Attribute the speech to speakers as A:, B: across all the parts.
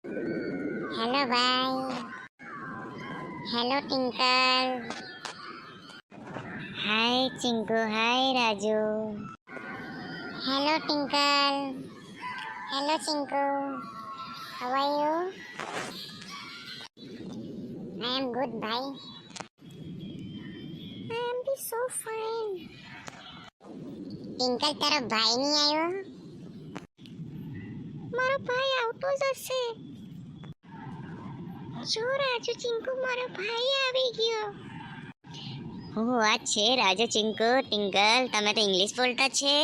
A: Hello भाई। Hello Tinkle. Hi Chinku, hi Raju. Hello Tinkle. Hello Chinku, how are you? I am good भाई। I am be so fine. Tinkle, તારો ભાઈ નહીં આવ્યો? મારો ભાઈ આવતો જ હશે. જો રાજુ ચિંકુ, મારો ભાઈ આવી ગયો. વાત છે રાજુ ચિંકુ ટિંકલ, તમે તો ઇંગ્લિશ બોલતા છે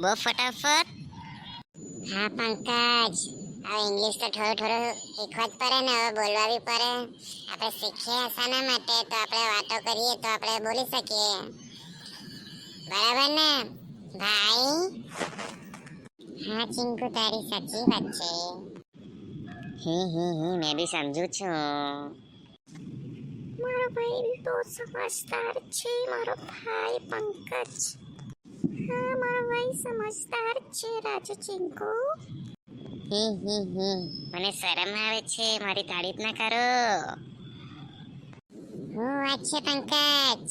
A: બહુ ફટાફટ. હા પંકજ, હવે ઇંગ્લિશ તો થોડું શીખવા જ પડે ને, હવે બોલવા બી પડે. આપણે શીખીએ શાના માટે? તો આપણે વાતો કરીએ તો આપણે બોલી શકીએ, બરાબર ને ભાઈ? હા ચિંકુ, તારી સાચી વાત છે. મેં બી સમજુ છું. મારો ભાઈ બી બહુ સમજદાર છે, મારો ભાઈ પંકજ. હા, મારો ભાઈ સમજદાર છે રાજુ ચિંકુ. મને શરમ આવે છે, મારી તારીફ ના કરો. હું વાત છે પંકજ,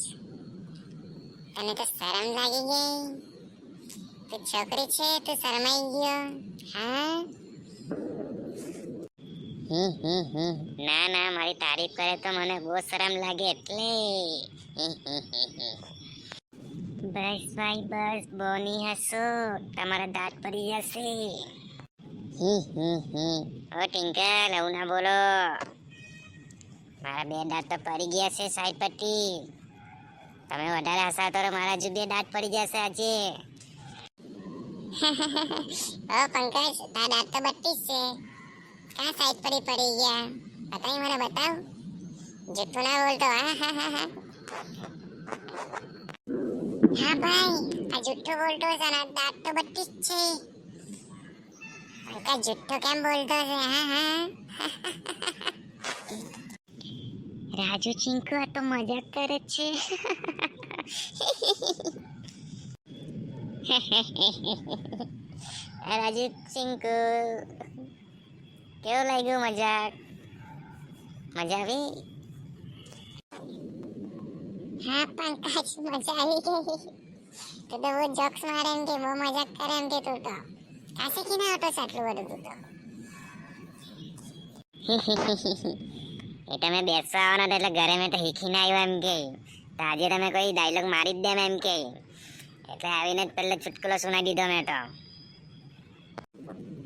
A: તને તો શરમ લાગી ગઈ? તું છોકરી છે, તું શરમાઈ ગયો? હા. ના ના, મારી તારીફ કરે તો મને બહુ શરમ લાગે એટલે. બસ ભાઈ બસ, બહુ નહીં હસો, તમારા દાંત પડી જશે. ઓ ટિંકલ, એવું ના બોલો, મારા બે દાંત તો પડી ગયા છે સાઈડ પટ્ટી. તમે વધારે હસાતો તો મારા જ બે દાંત પડી જશે આજે. ઓ પંકજ, તારા દાંત તો 32 છે, ક્યાં સાઈડ પડી ગયા? બતાવી, મને બતાવ. જૂઠું ના બોલતો. હા ભાઈ, આ જૂઠું બોલતો છે ને, દાંત તો 32 છે. પંકજ જૂઠું કેમ બોલતો છે? રાજુ ચિંકુ, આ તો મજાક કરે છે. રાજુ ચિંકુ, કેવું લાગ્યું મજાક? મજા આવી? હા પંકજ, મજા આવી ગઈ. તું તો બહુ જોક્સ મારે એમ કે, બહુ મજાક કરે એમ કે. તું તો કાં શીખીને આવતો છે આટલું બધું? તું તો એ તમે બેસવા આવવાના એટલે ઘરે મેં તો શીખીને આવ્યો એમ કે. તો આજે તમે કોઈ ડાયલોગ મારી જ દેમ એમ કે, એટલે આવીને જ પહેલે ચુટકુલો સુનાઈ દીધો મેં તો.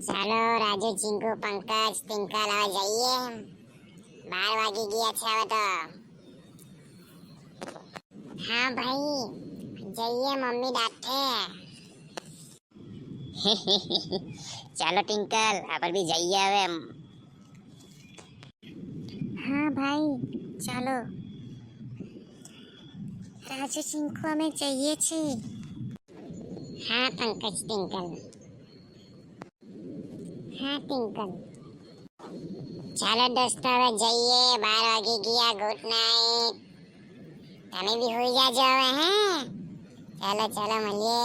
A: ચાલો રાજુ ચિંકુ પંકજ ટિંકલ, હવે જઈએ. 12 વાગી ગયા છે હવે તો. હા ભાઈ, જઈએ, મમ્મી દાટે. ચાલો ટિંકલ, આપણે બી જઈએ હવે. હા ભાઈ, ચાલો રાજુ ચિંકુ, અમે જઈએ છીએ. હા પંકજ ટિંકલ. હા ટિંકલ. ચાલો દોસ્તો, હવે જઈએ. 12 વાગી ગયા. Good night. તમે બી હોઈ જાજો હવે. હે ચાલો ચાલો, મળીએ.